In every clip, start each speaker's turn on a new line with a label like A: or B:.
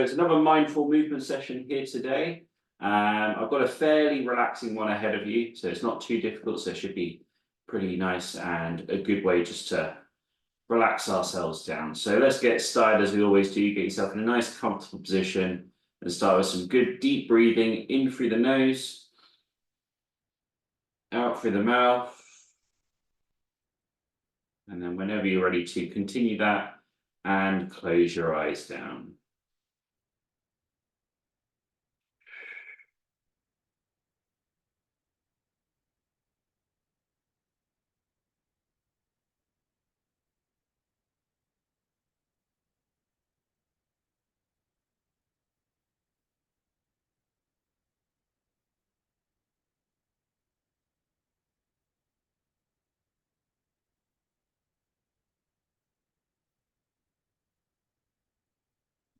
A: It's another mindful movement session here today. I've got a fairly relaxing one ahead of you, so it's not too difficult, so it should be pretty nice and a good way just to relax ourselves down. So let's get started as we always do. Get yourself in a nice comfortable position and start with some good deep breathing in through the nose, out through the mouth. And then whenever you're ready to continue that and close your eyes down.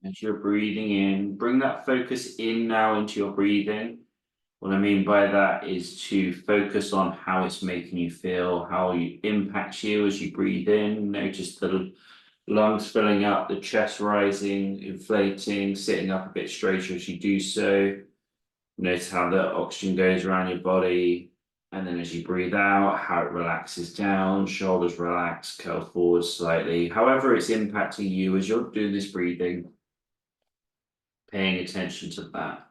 A: As you're breathing in, bring that focus in now into your breathing. What I mean by that is to focus on how it's making you feel, how it impacts you as you breathe in. Notice the lungs filling up, the chest rising, inflating, sitting up a bit straighter as you do so. Notice how the oxygen goes around your body. And then as you breathe out, how it relaxes down, shoulders relax, curl forward slightly. However it's impacting you as you're doing this breathing, paying attention to that.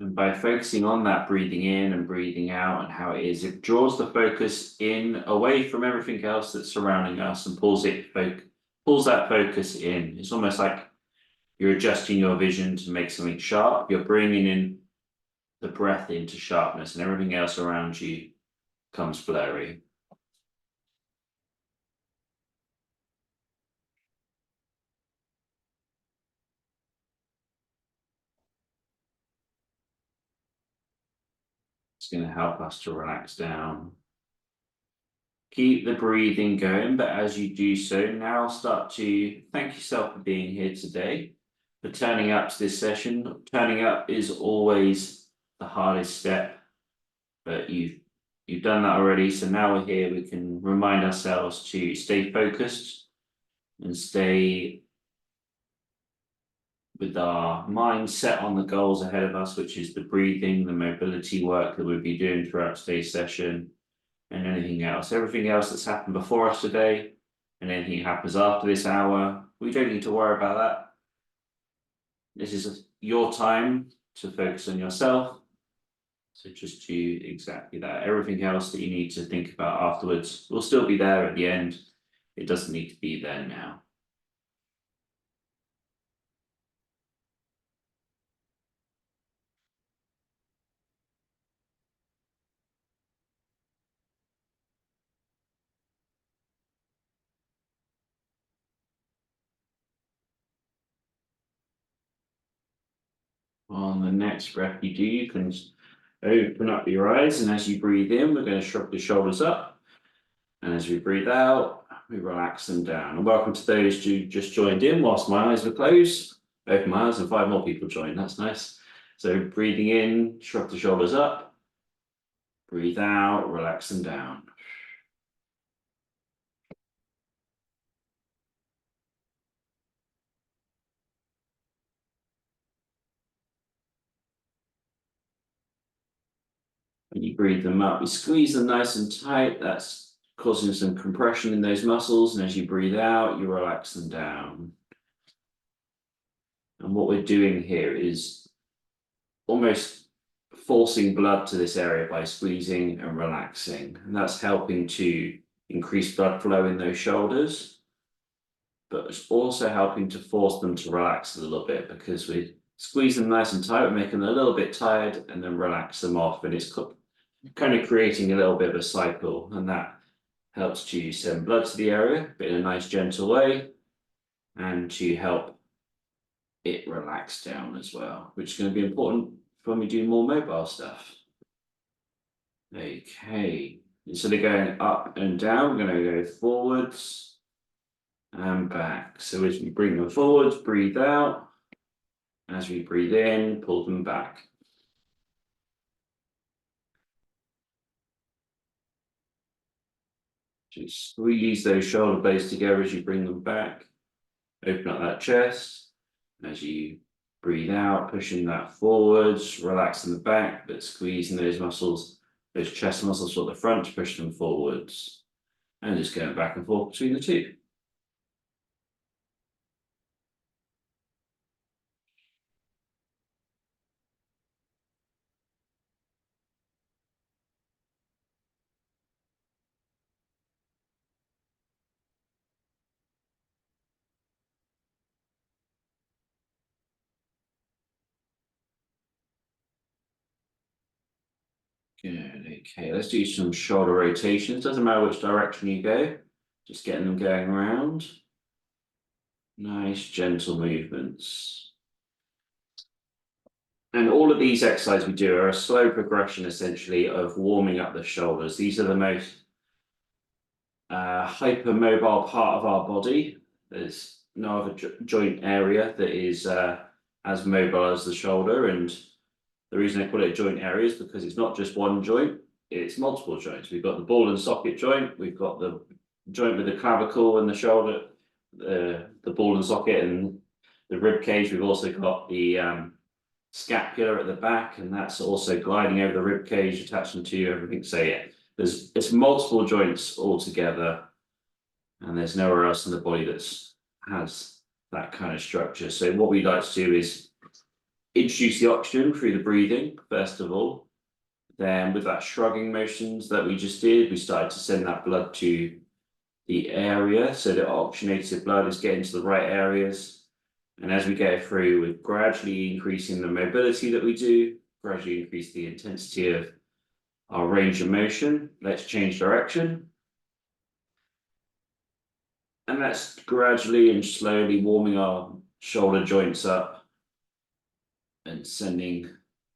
A: And by focusing on that breathing in and breathing out and how it is, it draws the focus in away from everything else that's surrounding us and pulls that focus in. It's almost like you're adjusting your vision to make something sharp. You're bringing in the breath into sharpness and everything else around you comes blurry. It's going to help us to relax down. Keep the breathing going, but as you do so, now start to thank yourself for being here today, for turning up to this session. Turning up is always the hardest step, but you've done that already. So now we're here, we can remind ourselves to stay focused and stay with our mind set on the goals ahead of us, which is the breathing, the mobility work that we'll be doing throughout today's session, and anything else. Everything else that's happened before us today, and anything that happens after this hour, we don't need to worry about that. This is your time to focus on yourself. So just do exactly that. Everything else that you need to think about afterwards will still be there at the end. It doesn't need to be there now. On the next breath you can open up your eyes, and as you breathe in, we're going to shrug the shoulders up. And as we breathe out, we relax them down. And welcome to those who just joined in whilst my eyes were closed. Open my eyes and 5 more people joined. That's nice. So breathing in, shrug the shoulders up. Breathe out, relax them down. When you breathe them up, you squeeze them nice and tight. That's causing some compression in those muscles. And as you breathe out, you relax them down. And what we're doing here is almost forcing blood to this area by squeezing and relaxing. And that's helping to increase blood flow in those shoulders, but it's also helping to force them to relax a little bit, because we squeeze them nice and tight, we make them a little bit tired and then relax them off. And it's kind of creating a little bit of a cycle, and that helps to send blood to the area, but in a nice gentle way, and to help it relax down as well, which is going to be important when we do more mobile stuff. Okay, instead of going up and down, we're going to go forwards and back. So as we bring them forwards, breathe out. As we breathe in, pull them back. Just squeeze those shoulder blades together as you bring them back. Open up that chest. As you breathe out, pushing that forwards, relaxing the back, but squeezing those muscles, those chest muscles for the front to push them forwards. And just going back and forth between the two. Good, okay, let's do some shoulder rotations. Doesn't matter which direction you go, just getting them going around. Nice, gentle movements. And all of these exercises we do are a slow progression, essentially, of warming up the shoulders. These are the most hypermobile part of our body. There's no other joint area that is as mobile as the shoulder. And the reason I call it a joint area is because it's not just one joint, it's multiple joints. We've got the ball and socket joint, we've got the joint with the clavicle and the shoulder, the ball and socket and the rib cage. We've also got the scapula at the back, and that's also gliding over the rib cage, attaching to everything. So yeah, it's multiple joints all together, and there's nowhere else in the body that's has that kind of structure. So what we like to do is introduce the oxygen through the breathing, first of all. Then with that shrugging motions that we just did, we started to send that blood to the area, so the oxygenated blood is getting to the right areas. And as we go through, we're gradually increasing the mobility that we do, gradually increase the intensity of our range of motion. Let's change direction. And that's gradually and slowly warming our shoulder joints up and sending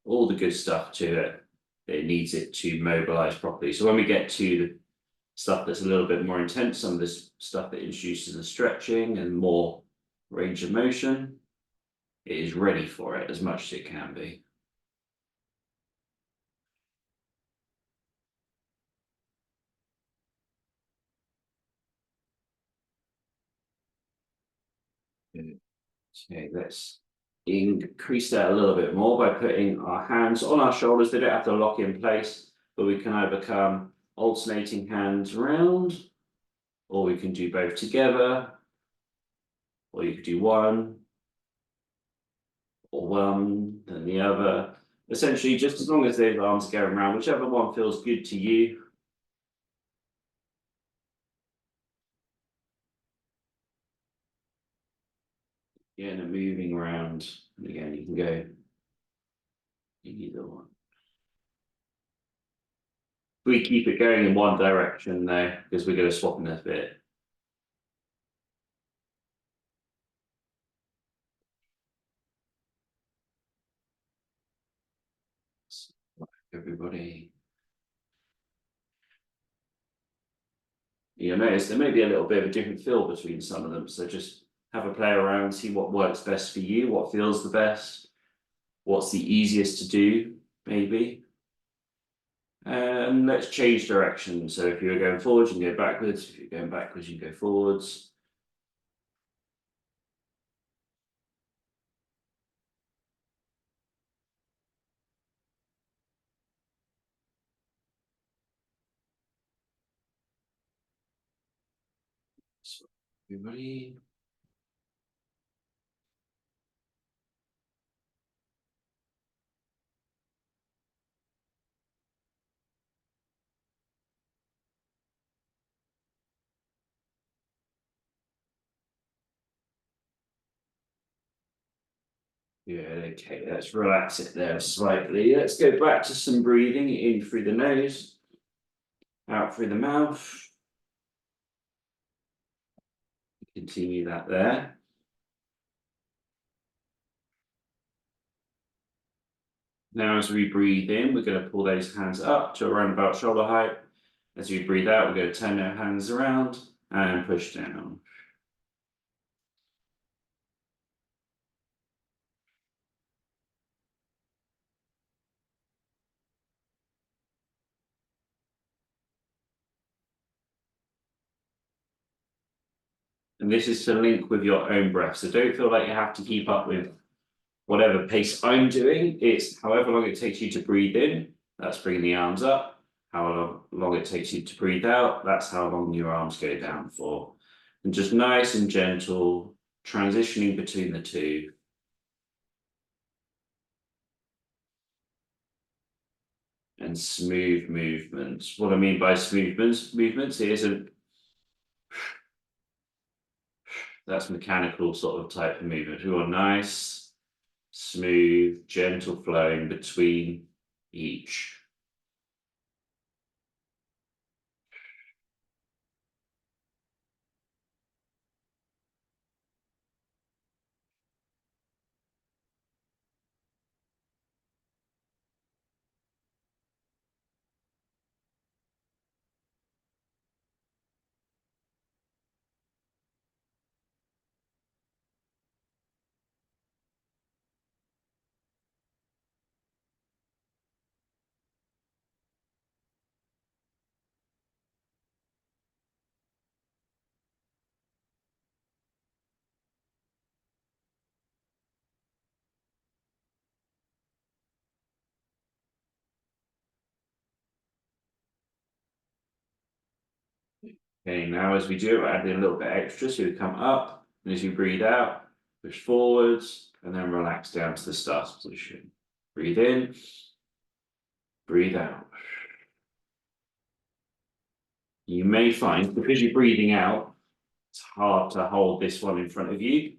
A: all the good stuff to it. It needs it to mobilize properly. So when we get to the stuff that's a little bit more intense, some of this stuff that introduces the stretching and more range of motion, it is ready for it as much as it can be. Okay, let's increase that a little bit more by putting our hands on our shoulders. They don't have to lock in place, but we can either come alternating hands around, or we can do both together, or you could do one, or one, then the other. Essentially, just as long as those arms are going around, whichever one feels good to you. Again, and moving around, and again, you can go in either one. We keep it going in one direction though, because we're going to swap in a bit. Everybody. You'll notice there may be a little bit of a different feel between some of them, so just have a play around, see what works best for you, what feels the best, what's the easiest to do, maybe. And let's change direction. So if you're going forwards, you can go backwards. If you're going backwards, you can go forwards. So everybody. Yeah, okay, let's relax it there slightly. Let's go back to some breathing in through the nose, out through the mouth. Continue that there. Now, as we breathe in, we're going to pull those hands up to around about shoulder height. As we breathe out, we're going to turn our hands around and push down. And this is to link with your own breath. So don't feel like you have to keep up with whatever pace I'm doing. It's however long it takes you to breathe in, that's bringing the arms up. How long it takes you to breathe out, that's how long your arms go down for. And just nice and gentle, transitioning between the two. And smooth movements. What I mean by smooth movements, it isn't. That's mechanical sort of type of movement. We want nice, smooth, gentle flowing between each. Okay, now as we do, add in a little bit extra, so you come up, and as you breathe out, push forwards, and then relax down to the start position. Breathe in, breathe out. You may find, because you're breathing out, it's hard to hold this one in front of you,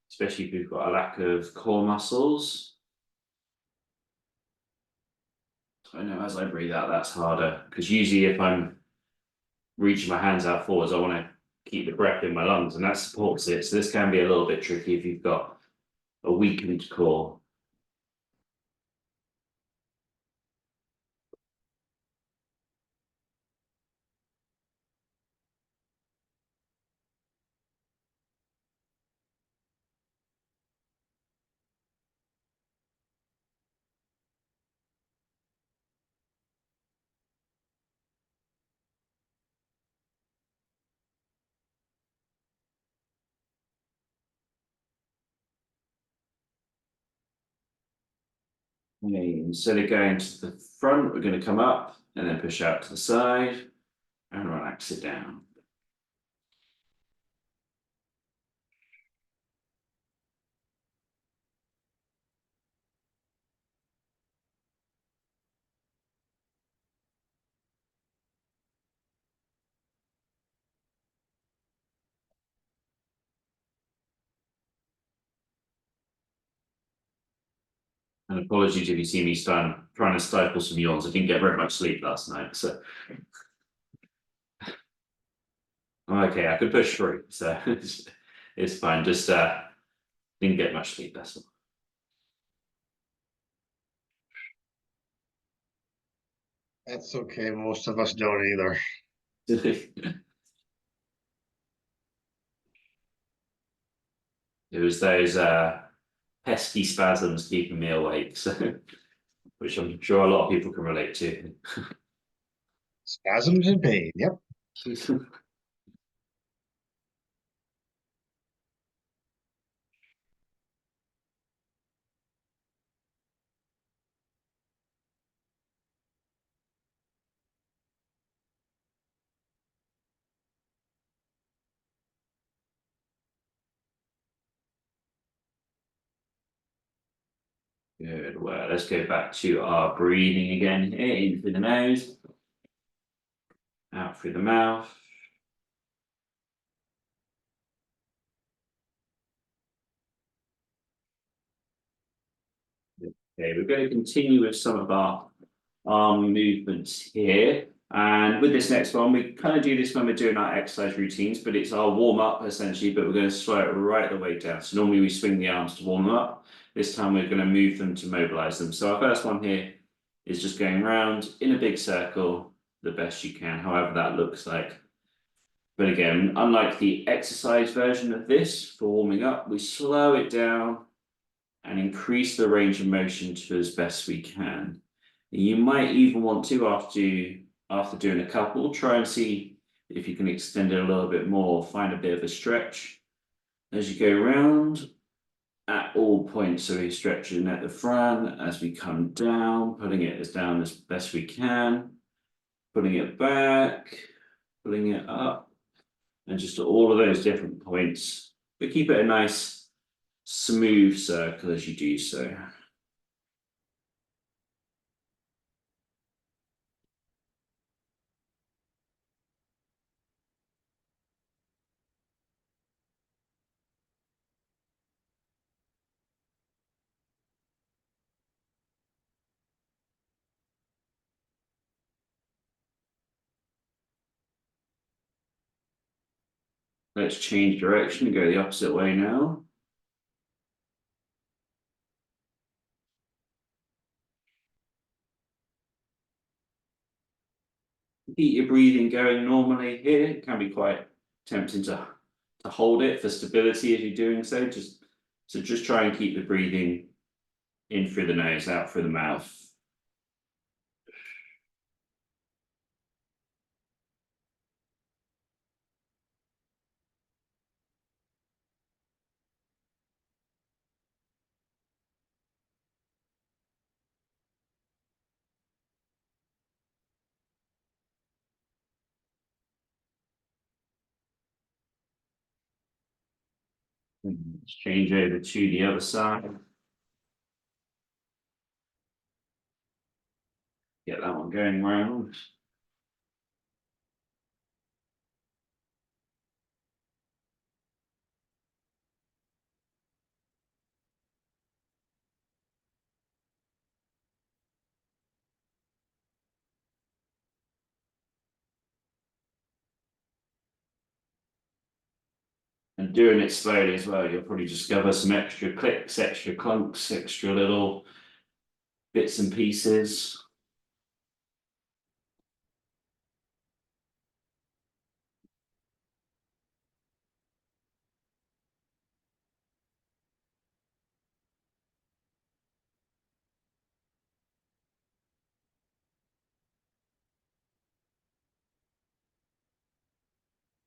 A: especially if you've got a lack of core muscles. So I know as I breathe out, that's harder, because usually if I'm reaching my hands out forwards, I want to keep the breath in my lungs, and that supports it. So this can be a little bit tricky if you've got a weakened core. Okay, instead of going to the front, we're going to come up and then push out to the side and relax it down. And apologies if you see me trying to stifle some yawns. I didn't get very much sleep last night, so okay, I could push through, so it's fine. Just didn't get much sleep, that's all.
B: That's okay. Most of us don't either.
A: It was those pesky spasms keeping me awake, so which I'm sure a lot of people can relate to.
B: Spasms and pain. Yep.
A: Good. Well, let's go back to our breathing again here, in through the nose, out through the mouth. Okay, we're going to continue with some of our arm movements here. And with this next one, we kind of do this when we're doing our exercise routines, but it's our warm up essentially, but we're going to slow it right the way down. So normally we swing the arms to warm them up. This time we're going to move them to mobilize them. So our first one here is just going round in a big circle the best you can, however that looks like. But again, unlike the exercise version of this for warming up, we slow it down and increase the range of motion to as best we can. You might even want to, after doing a couple, try and see if you can extend it a little bit more, find a bit of a stretch as you go around at all points. So we're stretching at the front as we come down, putting it as down as best we can, putting it back, pulling it up, and just all of those different points, but keep it a nice smooth circle as you do so. Let's change direction and go the opposite way now. Keep your breathing going normally here. It can be quite tempting to hold it for stability as you're doing so. Just try and keep the breathing in through the nose, out through the mouth. Let's change over to the other side. Get that one going round. And doing it slowly as well, you'll probably discover some extra clicks, extra clunks, extra little bits and pieces.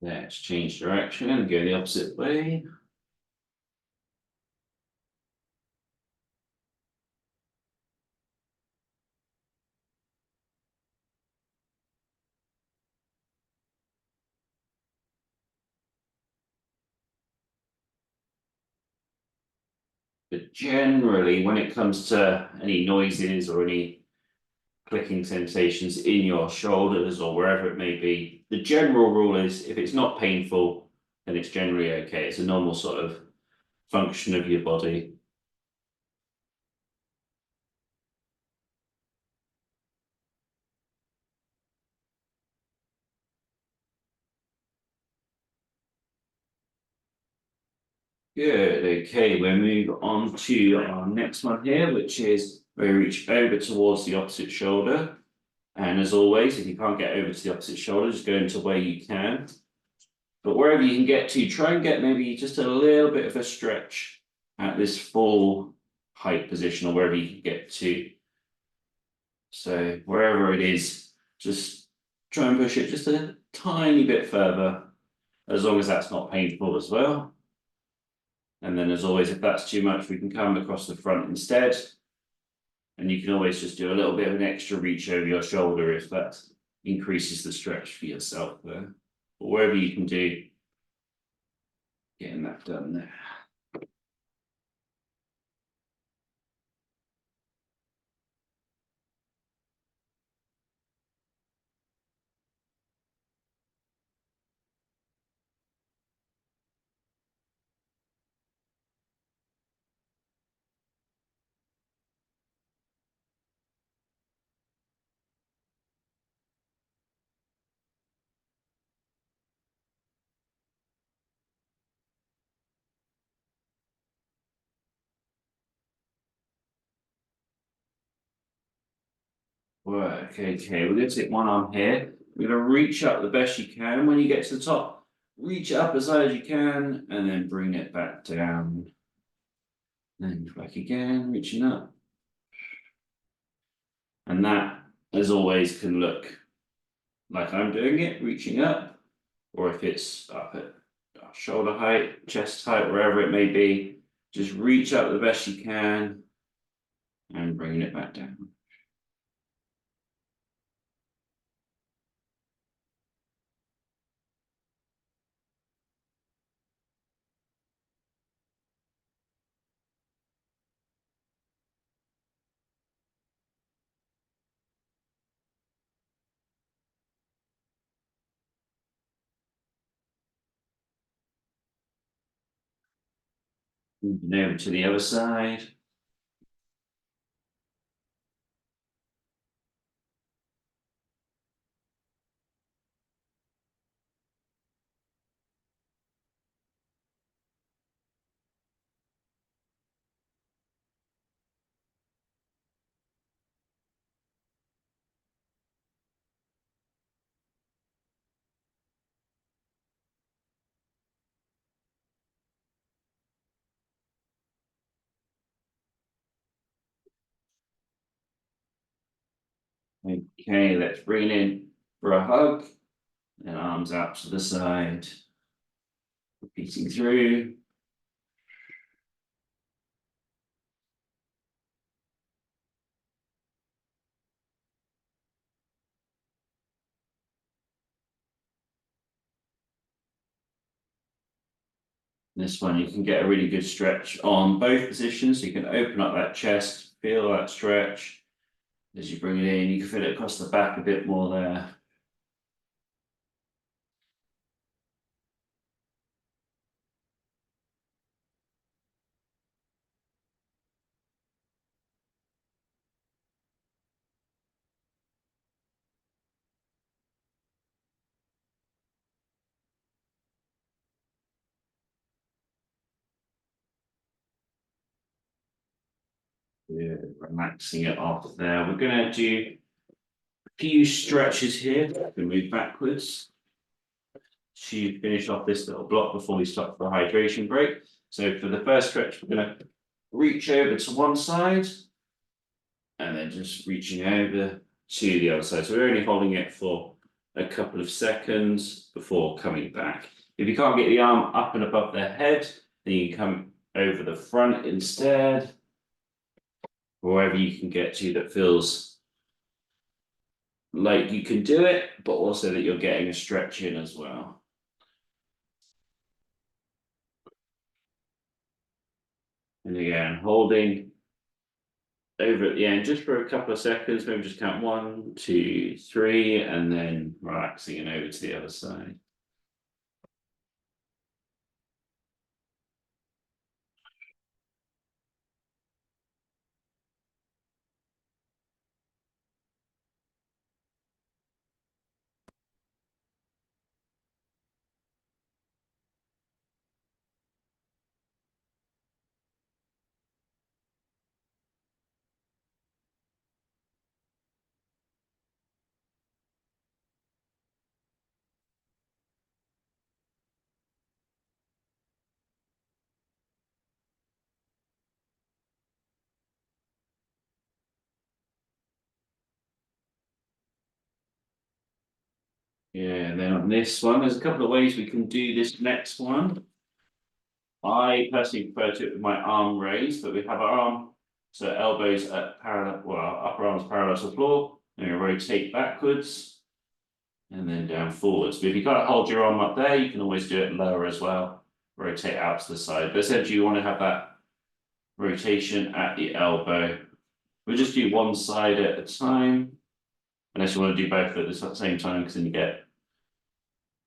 A: Let's change direction and go the opposite way. But generally, when it comes to any noises or any clicking sensations in your shoulders or wherever it may be, the general rule is if it's not painful, then it's generally okay. It's a normal sort of function of your body. Good, okay, we'll move on to our next one here, which is we reach over towards the opposite shoulder. And as always, if you can't get over to the opposite shoulder, just go into where you can. But wherever you can get to, try and get maybe just a little bit of a stretch at this full height position or wherever you can get to. So wherever it is, just try and push it just a tiny bit further, as long as that's not painful as well. And then as always, if that's too much, we can come across the front instead. And you can always just do a little bit of an extra reach over your shoulder if that increases the stretch for yourself there. But wherever you can do, getting that done there. Work, okay, we're gonna take one arm here. We're gonna reach up the best you can. When you get to the top, reach up as high as you can and then bring it back down. Then back again, reaching up. And that, as always, can look like I'm doing it, reaching up, or if it's up at shoulder height, chest height, wherever it may be, just reach up the best you can and bringing it back down. Moving over to the other side. Okay, let's bring it in for a hug. And arms out to the side. Repeating through. This one, you can get a really good stretch on both positions. So you can open up that chest, feel that stretch. As you bring it in, you can feel it across the back a bit more there. Yeah, relaxing it off there. We're gonna do a few stretches here. We move backwards to finish off this little block before we stop for a hydration break. So for the first stretch, we're gonna reach over to one side and then just reaching over to the other side. So we're only holding it for a couple of seconds before coming back. If you can't get the arm up and above their head, then you can come over the front instead. Wherever you can get to that feels like you can do it, but also that you're getting a stretch in as well. And again, holding over at the end just for a couple of seconds, maybe just count 1, 2, 3, and then relaxing and over to the other side. Yeah, and then on this one, there's a couple of ways we can do this next one. I personally prefer to do it with my arm raised, but we have our arm, so elbows at parallel, well, our upper arms parallel to the floor, and we rotate backwards and then down forwards. But if you can't hold your arm up there, you can always do it lower as well, rotate out to the side. But essentially, you want to have that rotation at the elbow. We'll just do one side at a time, unless you want to do both at the same time, because then you get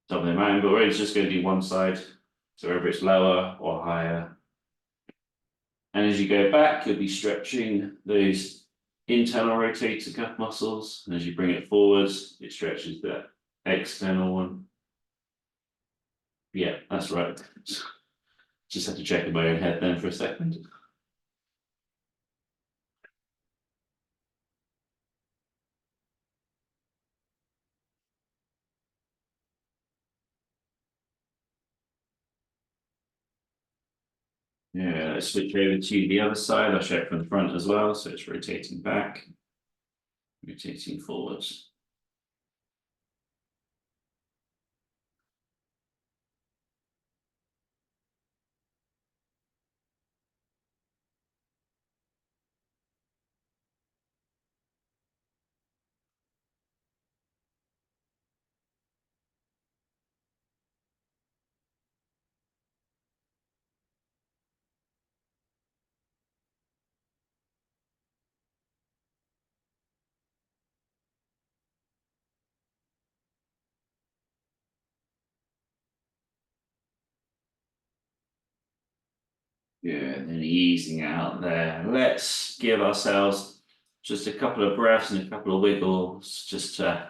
A: double the amount. But we're just going to do one side. So whether it's lower or higher. And as you go back, you'll be stretching those internal rotator cuff muscles. And as you bring it forwards, it stretches the external one. Yeah, that's right. Just had to check in my own head then for a second. Yeah, let's switch over to the other side. I'll show it from the front as well. So it's rotating back, rotating forwards. Good, and easing out there. Let's give ourselves just a couple of breaths and a couple of wiggles just to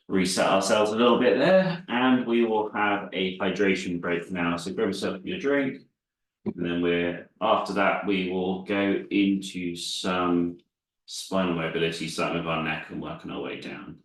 A: reset ourselves a little bit there. And we will have a hydration break now. So grab yourself your drink. And then after that, we will go into some spinal mobility, starting with our neck and working our way down.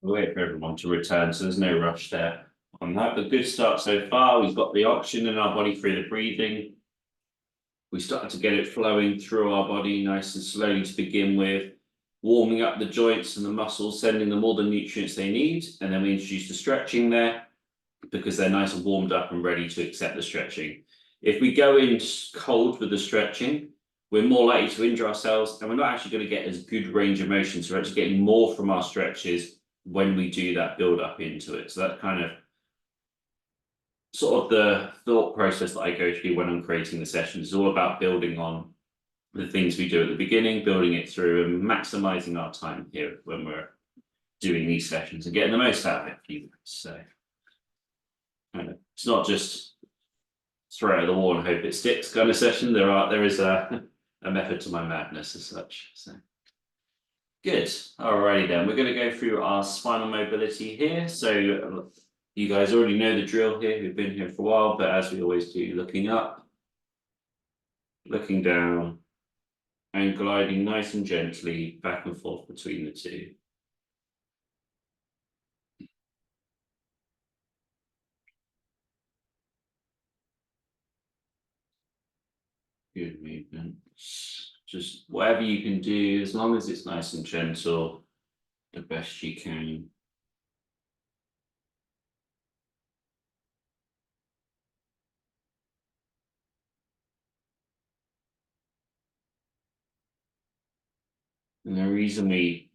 A: We'll wait for everyone to return, so there's no rush there on that. But good start so far. We've got the oxygen in our body through the breathing. We started to get it flowing through our body nice and slowly to begin with, warming up the joints and the muscles, sending them all the nutrients they need. And then we introduce the stretching there because they're nice and warmed up and ready to accept the stretching. If we go in cold with the stretching, we're more likely to injure ourselves and we're not actually going to get as good range of motion. So we're actually getting more from our stretches when we do that build up into it. So that kind of sort of the thought process that I go through when I'm creating the sessions is all about building on the things we do at the beginning, building it through and maximizing our time here when we're doing these sessions and getting the most out of it for you guys. So it's not just throw it at the wall and hope it sticks kind of session. There is a method to my madness as such. So good. Alrighty then, we're going to go through our spinal mobility here. So you guys already know the drill here, who've been here for a while, but as we always do, looking up, looking down, and gliding nice and gently back and forth between the two. Good movement. Just whatever you can do, as long as it's nice and gentle, the best you can. And the reason we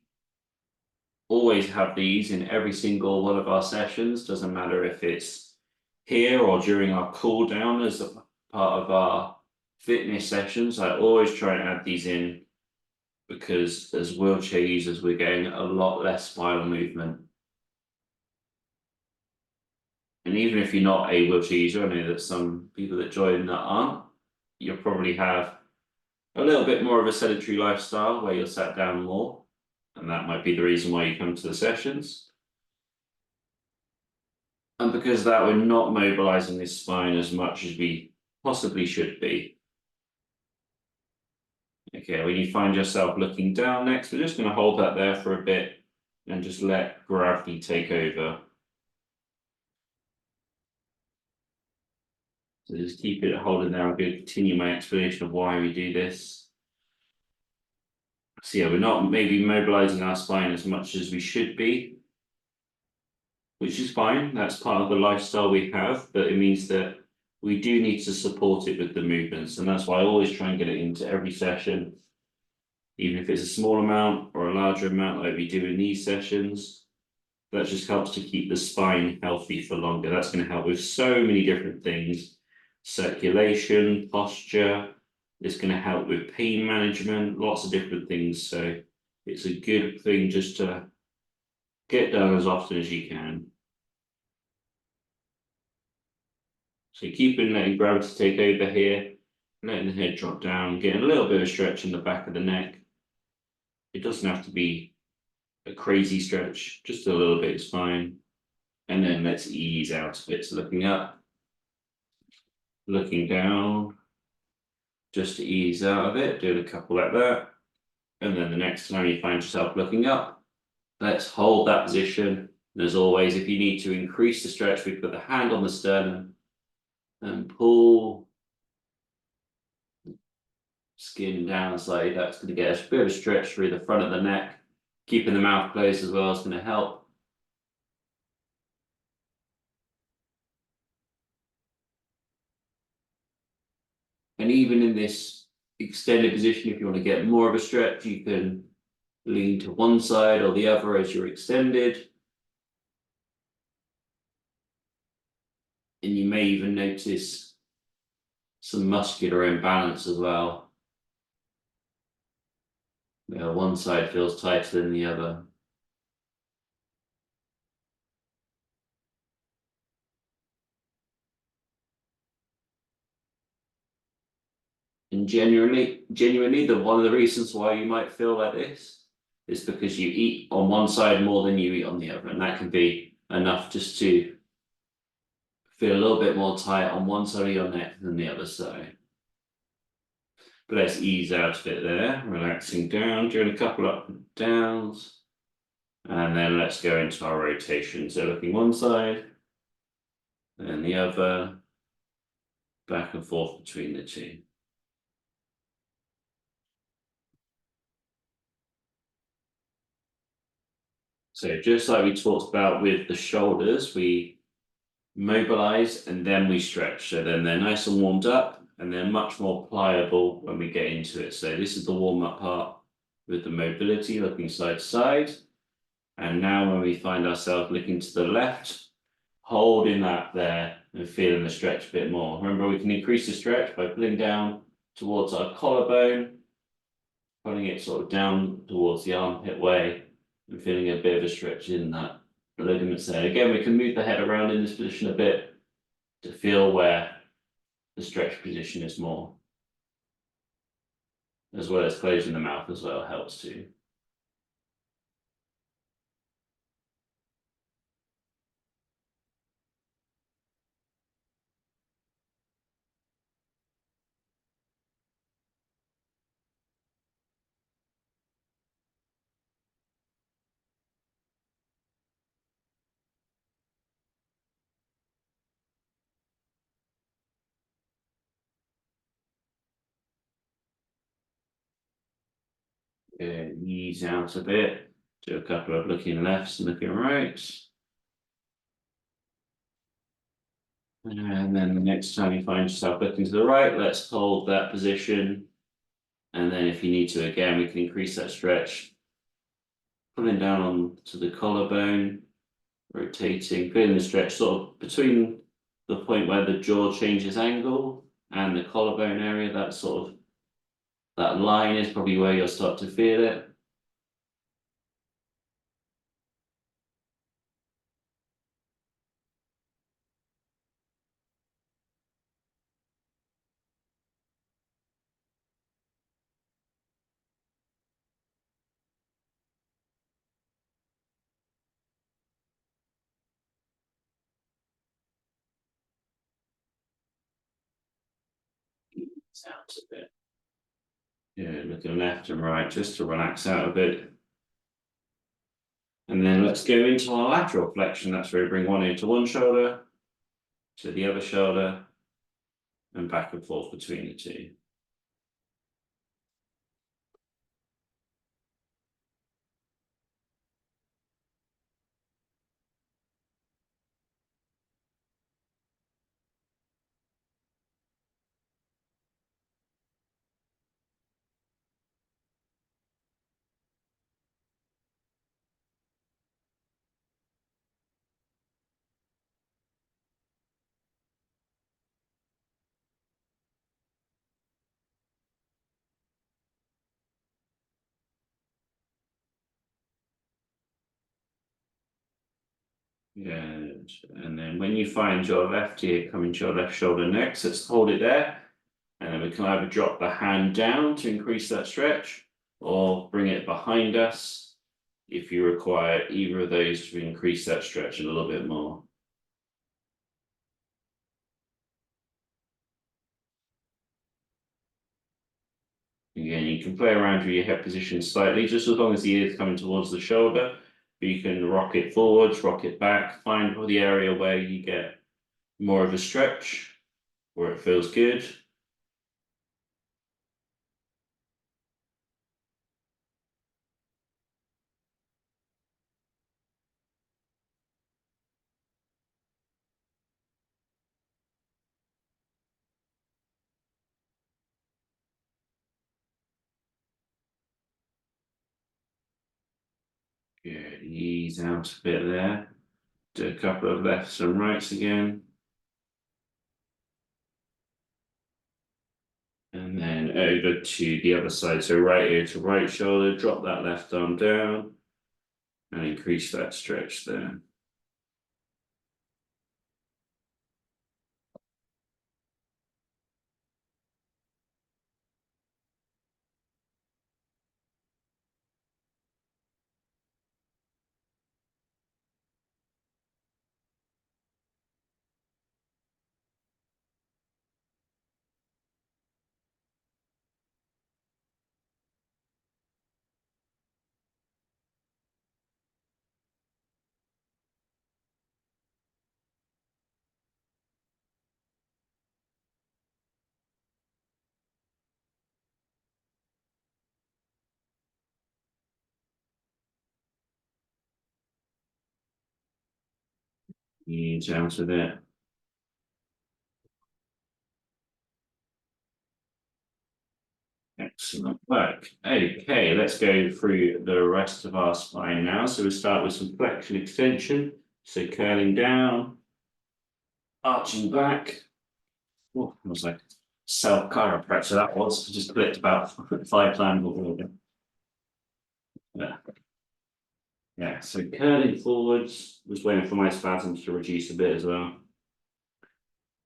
A: always have these in every single one of our sessions, doesn't matter if it's here or during our cool down as a part of our fitness sessions, I always try and add these in because as wheelchair users, we're getting a lot less spinal movement. And even if you're not a wheelchair user, I know that some people that join that aren't, you'll probably have a little bit more of a sedentary lifestyle where you're sat down more. And that might be the reason why you come to the sessions. And because of that, we're not mobilizing this spine as much as we possibly should be. Okay, when you find yourself looking down next, we're just going to hold that there for a bit and just let gravity take over. So just keep it holding there. I'm going to continue my explanation of why we do this. So yeah, we're not maybe mobilizing our spine as much as we should be, which is fine. That's part of the lifestyle we have, but it means that we do need to support it with the movements. And that's why I always try and get it into every session, even if it's a small amount or a larger amount like we do in these sessions. That just helps to keep the spine healthy for longer. That's going to help with so many different things: circulation, posture. It's going to help with pain management, lots of different things. So it's a good thing just to get done as often as you can. So keeping letting gravity take over here, letting the head drop down, getting a little bit of stretch in the back of the neck. It doesn't have to be a crazy stretch, just a little bit is fine. And then let's ease out of it. So looking up, looking down, just to ease out of it, doing a couple like that. And then the next time you find yourself looking up, let's hold that position. And as always, if you need to increase the stretch, we put the hand on the sternum and pull skin down slightly. That's going to get a bit of a stretch through the front of the neck. Keeping the mouth closed as well is going to help. And even in this extended position, if you want to get more of a stretch, you can lean to one side or the other as you're extended. And you may even notice some muscular imbalance as well. One side feels tighter than the other. And genuinely, one of the reasons why you might feel like this is because you eat on one side more than you eat on the other, and that can be enough just to feel a little bit more tight on one side of your neck than the other side. But let's ease out of it there, relaxing down, doing a couple up and downs. And then let's go into our rotation. So looking one side, then the other, back and forth between the two. So just like we talked about with the shoulders, we mobilize and then we stretch. So then they're nice and warmed up and they're much more pliable when we get into it. So this is the warm-up part with the mobility, looking side to side. And now when we find ourselves looking to the left, holding that there and feeling the stretch a bit more. Remember, we can increase the stretch by pulling down towards our collarbone, pulling it sort of down towards the armpit way and feeling a bit of a stretch in that ligaments there. Again, we can move the head around in this position a bit to feel where the stretch position is more. As well as closing the mouth as well helps too. Ease out a bit, do a couple of looking lefts and looking rights. And then the next time you find yourself looking to the right, let's hold that position. And then if you need to, again, we can increase that stretch. Pulling down onto the collarbone, rotating, feeling the stretch sort of between the point where the jaw changes angle and the collarbone area, that sort of, that line is probably where you'll start to feel it. Out a bit. Yeah, looking left and right just to relax out a bit. And then let's go into our lateral flexion. That's where we bring one into one shoulder, to the other shoulder, and back and forth between the two. Good. And then when you find your left ear coming to your left shoulder next, let's hold it there. And then we can either drop the hand down to increase that stretch or bring it behind us if you require either of those to increase that stretch a little bit more. Again, you can play around with your head position slightly, just as long as the ear is coming towards the shoulder. But you can rock it forwards, rock it back, find the area where you get more of a stretch, where it feels good. Good, ease out a bit there. Do a couple of lefts and rights again. And then over to the other side, so right ear to right shoulder, drop that left arm down and increase that stretch there. Ease out of it. Excellent work. Okay, let's go through the rest of our spine now. So we start with some flexion extension. So curling down, arching back. Oh, it was like self chiropractor that was. Just clicked about 5 times already. Yeah. Yeah, so curling forwards, was waiting for my spasms to reduce a bit as well.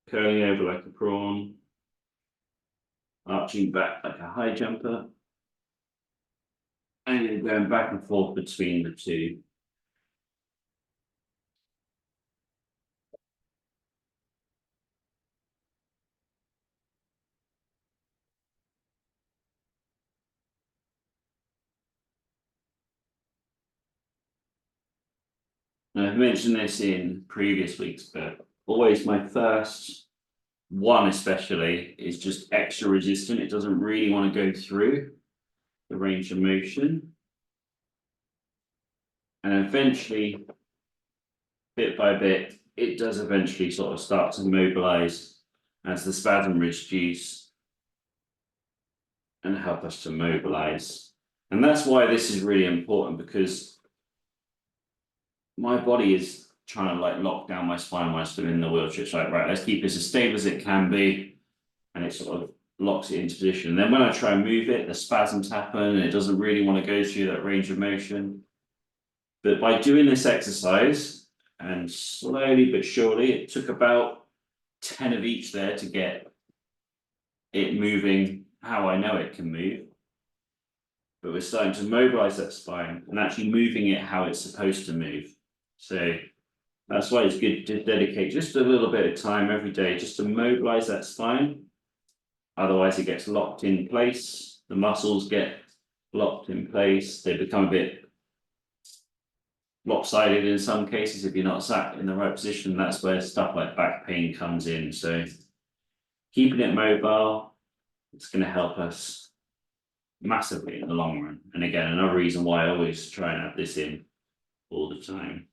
A: Curling over like a prawn. Arching back like a high jumper. And then going back and forth between the two. And I've mentioned this in previous weeks, but always my first one especially is just extra resistant. It doesn't really want to go through the range of motion. And eventually, bit by bit, it does eventually sort of start to mobilize as the spasm reduce and help us to mobilize. And that's why this is really important, because my body is trying to like lock down my spine when I stood in the wheelchair. It's like, right, let's keep this as stable as it can be. And it sort of locks it into position. And then when I try and move it, the spasms happen and it doesn't really want to go through that range of motion. But by doing this exercise, and slowly but surely, it took about 10 of each there to get it moving how I know it can move. But we're starting to mobilize that spine and actually moving it how it's supposed to move. So that's why it's good to dedicate just a little bit of time every day just to mobilize that spine. Otherwise, it gets locked in place. The muscles get locked in place. They become a bit lopsided in some cases if you're not sat in the right position. That's where stuff like back pain comes in. So keeping it mobile, it's going to help us massively in the long run. And again, another reason why I always try and have this in all the time.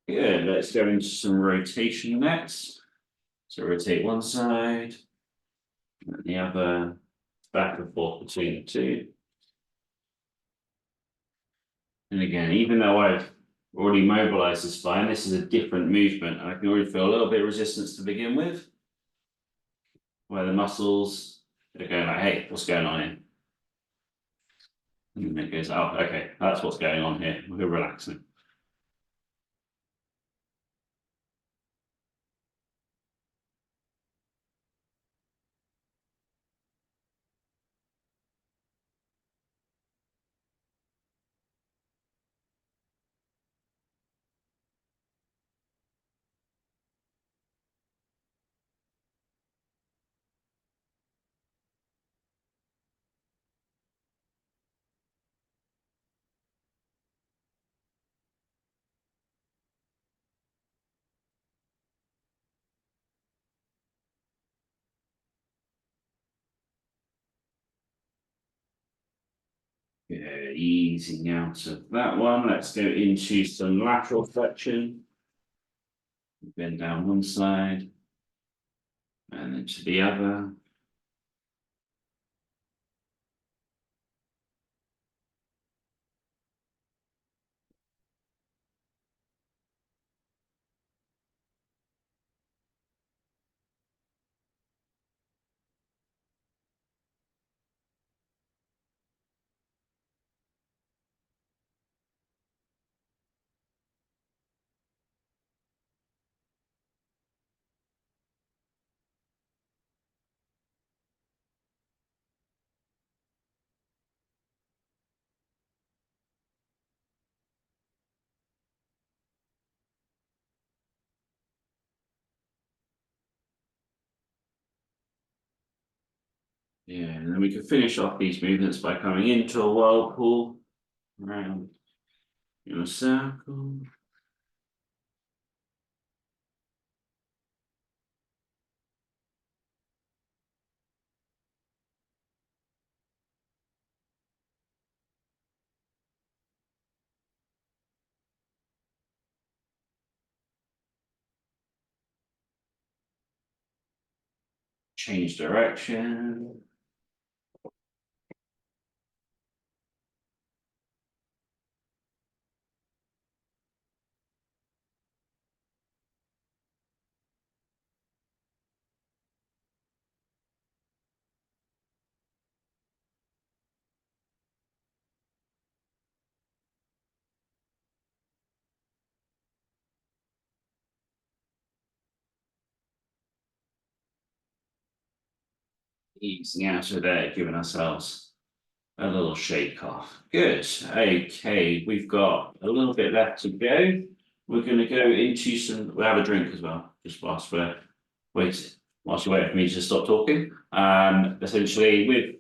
A: Good, let's go into some rotation next. So rotate one side, and the other, back and forth between the two. And again, even though I've already mobilized the spine, this is a different movement. I can already feel a little bit of resistance to begin with, where the muscles are going like, hey, what's going on here? And then it goes, oh, okay, that's what's going on here. We're relaxing. Yeah, easing out of that one. Let's go into some lateral flexion. Bend down one side and then to the other. Yeah, and then we can finish off these movements by coming into a whirlpool around in a circle. Change direction. Easing out of there, giving ourselves a little shake off. Good. Okay, we've got a little bit left to go. We're going to go into some. We'll have a drink as well, just whilst we're waiting. Whilst you wait for me to stop talking. Essentially, with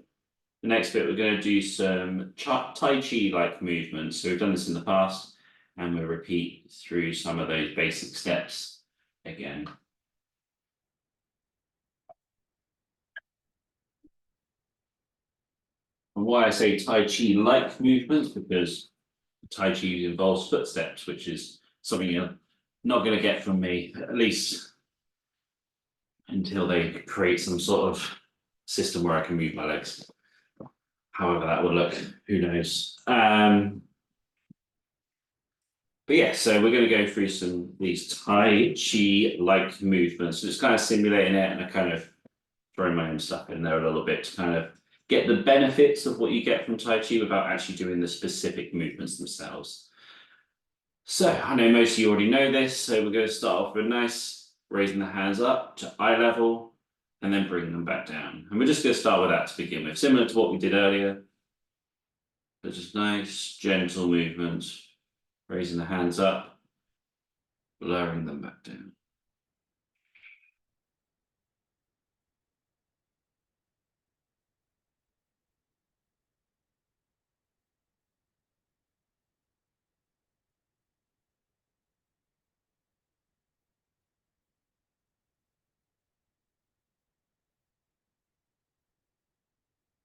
A: the next bit, we're going to do some Tai Chi like movements. So we've done this in the past, and we'll repeat through some of those basic steps again. And why I say Tai Chi like movements, because Tai Chi involves footsteps, which is something you're not going to get from me, at least until they create some sort of system where I can move my legs. However that will look, who knows. But yeah, so we're going to go through some these Tai Chi like movements, just kind of simulating it, and I kind of throwing my own stuff in there a little bit to kind of get the benefits of what you get from Tai Chi without actually doing the specific movements themselves. So I know most of you already know this, so we're going to start off with nice raising the hands up to eye level and then bringing them back down. And we're just going to start with that to begin with, similar to what we did earlier. But just nice, gentle movements, raising the hands up, lowering them back down.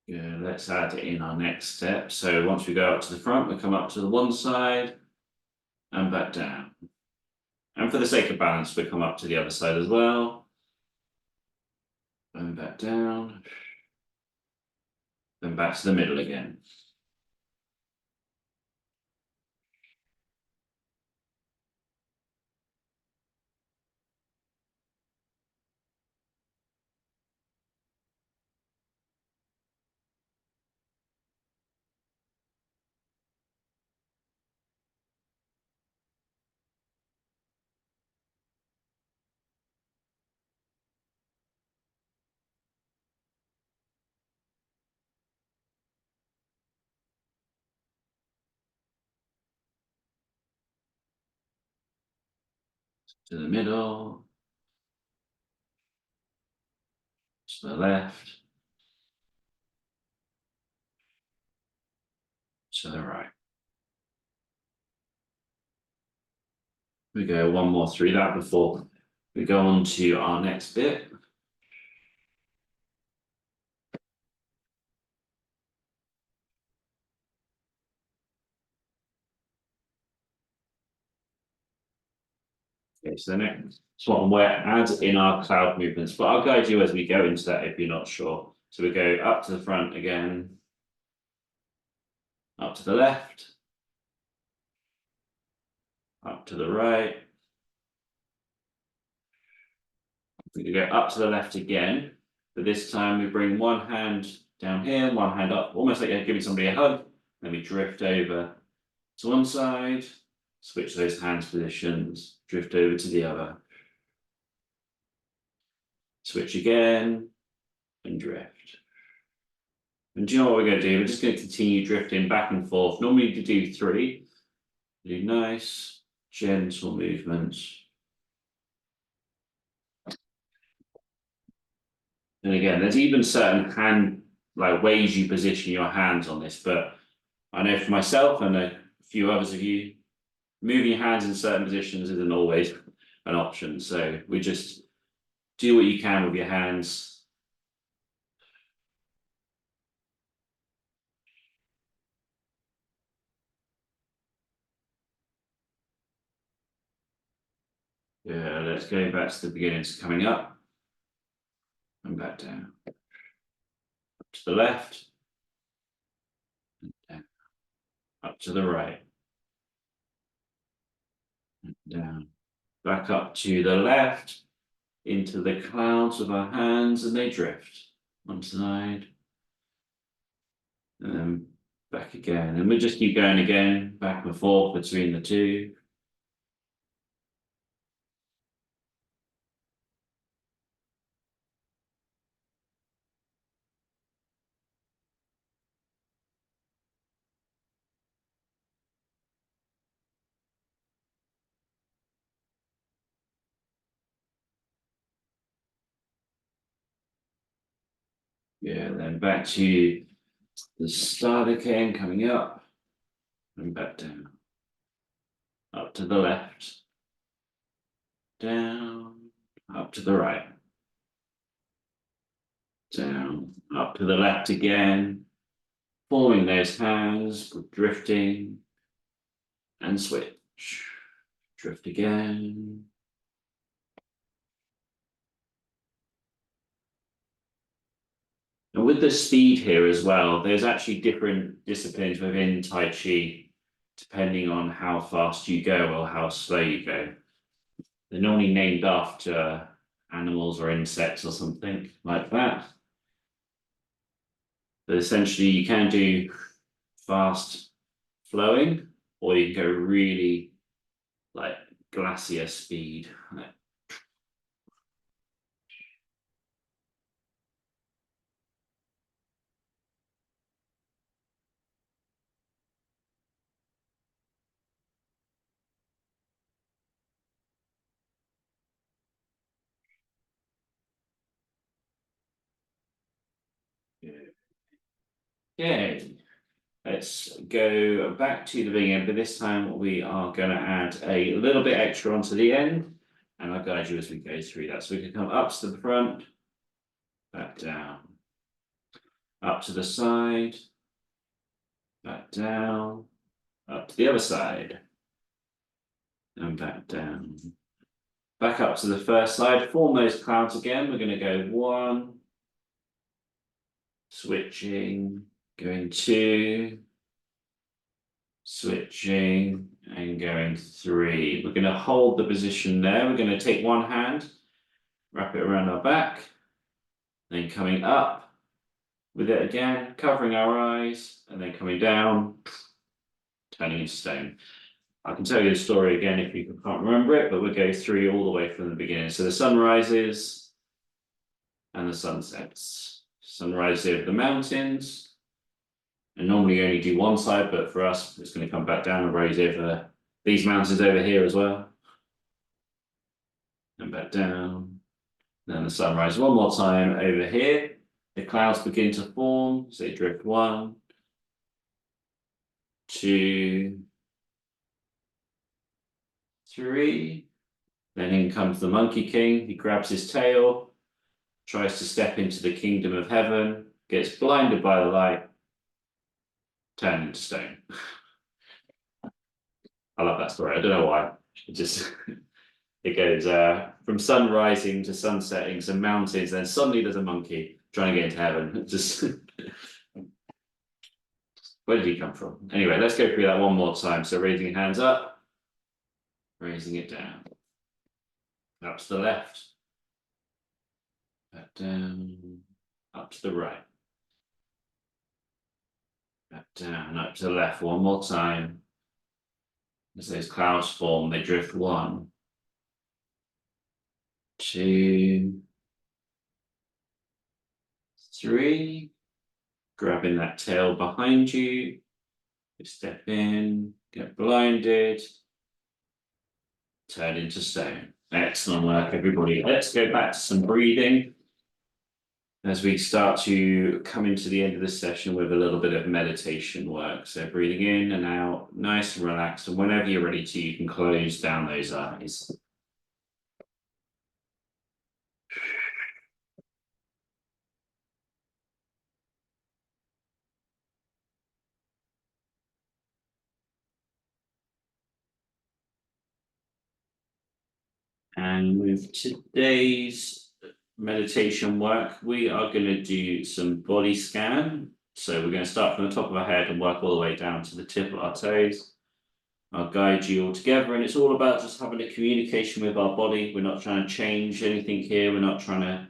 A: Good, let's add in our next step. So once we go up to the front, we come up to the one side and back down. And for the sake of balance, we come up to the other side as well. And back down. Then back to the middle again. To the middle. To the left. To the right. We go one more through that before we go on to our next bit. Okay, so the next one we're add in our cloud movements, but I'll guide you as we go into that if you're not sure. So we go up to the front again, up to the left, up to the right. We go up to the left again, but this time we bring one hand down here, one hand up, almost like you're giving somebody a hug. Then we drift over to one side, switch those hands positions, drift over to the other. Switch again and drift. And do you know what we're going to do? We're just going to continue drifting back and forth. Normally you do 3. Do nice, gentle movements. And again, there's even certain hand like ways you position your hands on this, but I know for myself and a few others of you, moving your hands in certain positions isn't always an option. So we just do what you can with your hands. Yeah, let's go back to the beginning. So coming up and back down. Up to the left. And down. Up to the right. And down. Back up to the left. Into the clouds with our hands, and they drift. One side. And then back again. And we just keep going again, back and forth between the two. Yeah, then back to the start again, coming up and back down. Up to the left. Down, up to the right. Down, up to the left again. Forming those hands, drifting and switch. Drift again. And with the speed here as well, there's actually different disciplines within Tai Chi, depending on how fast you go or how slow you go. They're normally named after animals or insects or something like that. But essentially you can do fast flowing, or you can go really like glacier speed. Okay, let's go back to the beginning, but this time we are going to add a little bit extra onto the end, and I'll guide you as we go through that. So we can come up to the front, back down, up to the side, back down, up to the other side, and back down. Back up to the first side, form those clouds again. We're going to go 1, switching, going 2, switching, and going 3. We're going to hold the position there. We're going to take one hand, wrap it around our back, then coming up with it again, covering our eyes, and then coming down, turning into stone. I can tell you the story again if you can't remember it, but we'll go through all the way from the beginning. So the sun rises and the sun sets. Sun rises over the mountains, and normally you only do one side, but for us, it's going to come back down and rise over these mountains over here as well. And back down. Then the sun rises one more time over here. The clouds begin to form, so they drift 1, 2, 3. Then in comes the Monkey King. He grabs his tail, tries to step into the kingdom of heaven, gets blinded by the light, turned into stone. I love that story. I don't know why. It just it goes from sun rising to sun setting, some mountains, then suddenly there's a monkey trying to get into heaven. Just where did he come from? Anyway, let's go through that one more time. So raising hands up, raising it down. Up to the left, back down, up to the right, back down, up to the left. One more time. As those clouds form, they drift 1, 2, 3. Grabbing that tail behind you, you step in, get blinded, turn into stone. Excellent work, everybody. Let's go back to some breathing. as we start to come into the end of the session with a little bit of meditation work. So breathing in and out, nice and relaxed. And whenever you're ready to, you can close down those eyes. And with today's meditation work, we are going to do some body scan. So we're going to start from the top of our head and work all the way down to the tip of our toes. I'll guide you all together, and it's all about just having a communication with our body. We're not trying to change anything here. We're not trying to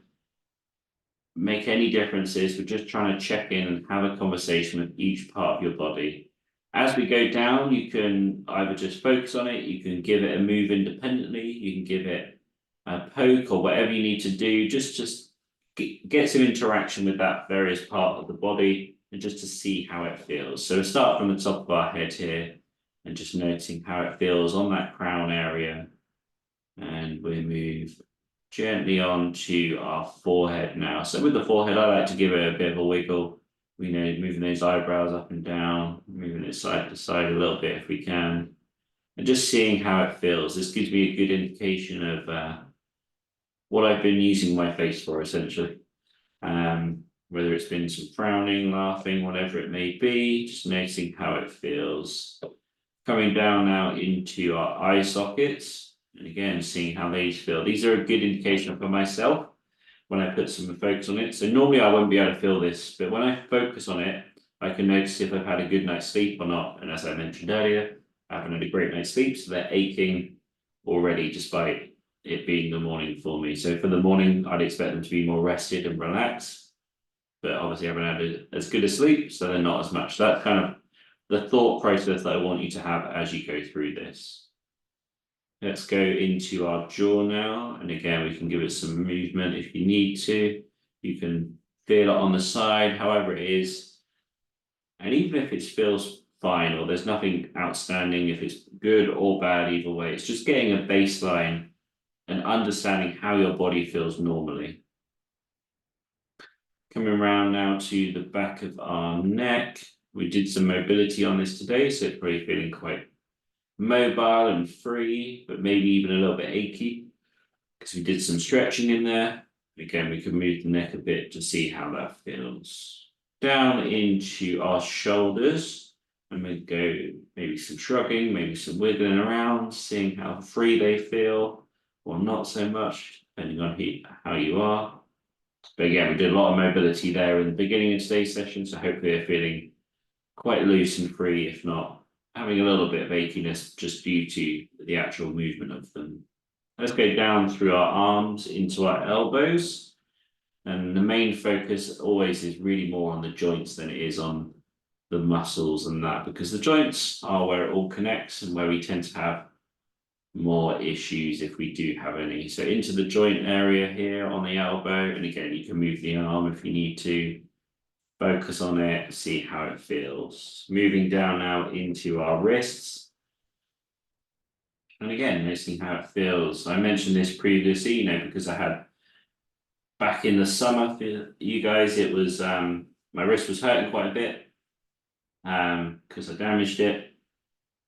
A: make any differences. We're just trying to check in and have a conversation with each part of your body. As we go down, you can either just focus on it, you can give it a move independently, you can give it a poke or whatever you need to do, just get some interaction with that various part of the body and just to see how it feels. So we'll start from the top of our head here and just noticing how it feels on that crown area. And we move gently onto our forehead now. So with the forehead, I like to give it a bit of a wiggle. We know, moving those eyebrows up and down, moving it side to side a little bit if we can, and just seeing how it feels. This gives me a good indication of what I've been using my face for, essentially. Whether it's been some frowning, laughing, whatever it may be, just noticing how it feels. Coming down now into our eye sockets, and again, seeing how these feel. These are a good indication for myself when I put some focus on it. So normally I won't be able to feel this, but when I focus on it, I can notice if I've had a good night's sleep or not. And as I mentioned earlier, I haven't had a great night's sleep, so they're aching already despite it being the morning for me. So for the morning, I'd expect them to be more rested and relaxed, but obviously I haven't had as good a sleep, so they're not as much. That's kind of the thought process that I want you to have as you go through this. Let's go into our jaw now. And again, we can give it some movement if you need to. You can feel it on the side, however it is. And even if it feels fine or there's nothing outstanding, if it's good or bad, either way, it's just getting a baseline and understanding how your body feels normally. Coming around now to the back of our neck. We did some mobility on this today, so it's probably feeling quite mobile and free, but maybe even a little bit achy because we did some stretching in there. Again, we can move the neck a bit to see how that feels. Down into our shoulders, and we go maybe some shrugging, maybe some wiggling around, seeing how free they feel or not so much, depending on how you are. But again, we did a lot of mobility there in the beginning of today's session, so hopefully they're feeling quite loose and free, if not having a little bit of achiness just due to the actual movement of them. Let's go down through our arms into our elbows. And the main focus always is really more on the joints than it is on the muscles and that, because the joints are where it all connects and where we tend to have more issues if we do have any. So into the joint area here on the elbow, and again, you can move the arm if you need to. Focus on it, see how it feels. Moving down now into our wrists. And again, noticing how it feels. I mentioned this previously, because I had back in the summer for you guys, it was my wrist was hurting quite a bit because I damaged it.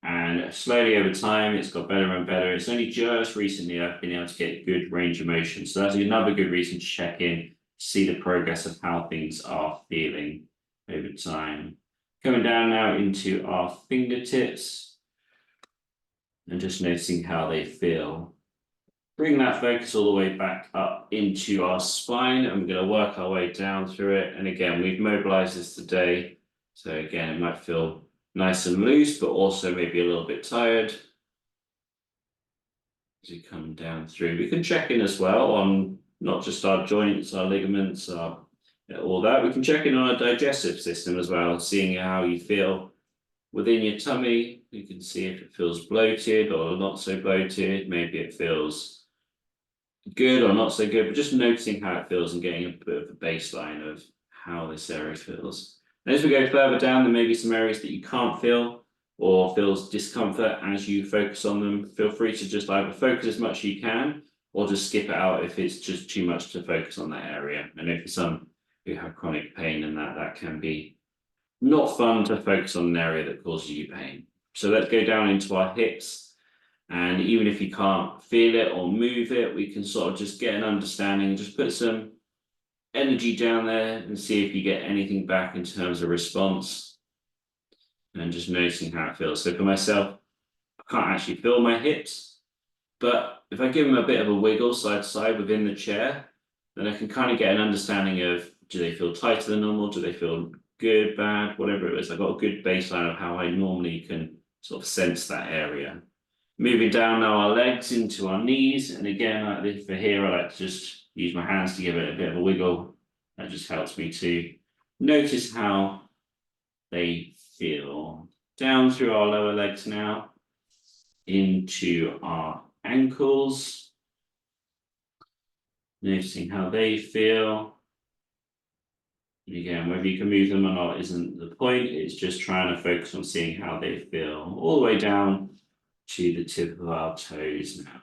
A: And slowly over time, it's got better and better. It's only just recently I've been able to get good range of motion. So that's another good reason to check in, see the progress of how things are feeling over time. Coming down now into our fingertips and just noticing how they feel. Bring that focus all the way back up into our spine, and we're going to work our way down through it. And again, we've mobilized this today. So again, it might feel nice and loose, but also maybe a little bit tired. As we come down through, we can check in as well on not just our joints, our ligaments, all that. We can check in on our digestive system as well, seeing how you feel within your tummy. You can see if it feels bloated or not so bloated. Maybe it feels good or not so good, but just noticing how it feels and getting a bit of a baseline of how this area feels. And as we go further down, there may be some areas that you can't feel or feels discomfort as you focus on them. Feel free to just either focus as much as you can or just skip it out if it's just too much to focus on that area. I know for some who have chronic pain, and that can be not fun to focus on an area that causes you pain. So let's go down into our hips. And even if you can't feel it or move it, we can sort of just get an understanding, just put some energy down there and see if you get anything back in terms of response. And just noticing how it feels. So for myself, I can't actually feel my hips, but if I give them a bit of a wiggle side to side within the chair, then I can kind of get an understanding of, do they feel tighter than normal? Do they feel good, bad, whatever it is? I've got a good baseline of how I normally can sort of sense that area. Moving down now our legs into our knees. And again, like this for here, I like to just use my hands to give it a bit of a wiggle. That just helps me to notice how they feel. Down through our lower legs now, into our ankles. Noticing how they feel. And again, whether you can move them or not isn't the point, it's just trying to focus on seeing how they feel, all the way down to the tip of our toes now.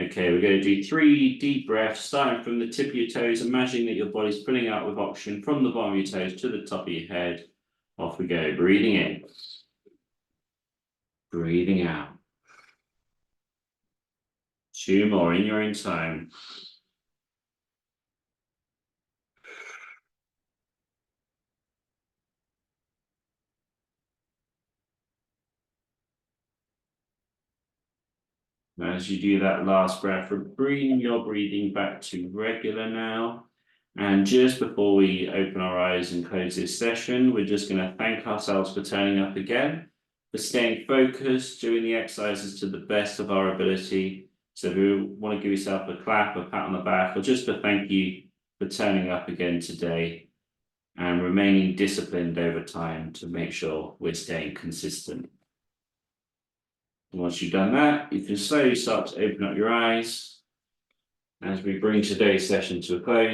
A: Okay, we're going to do 3 deep breaths, starting from the tip of your toes, imagining that your body's pulling out with oxygen from the bottom of your toes to the top of your head. Off we go, breathing in. Breathing out. 2 more in your own time. As you do that last breath, bring your breathing back to regular now. And just before we open our eyes and close this session, we're just going to thank ourselves for turning up again, for staying focused, doing the exercises to the best of our ability. So if you want to give yourself a clap, a pat on the back, or just a thank you for turning up again today and remaining disciplined over time to make sure we're staying consistent. Once you've done that, you can slowly start to open up your eyes as we bring today's session to a close.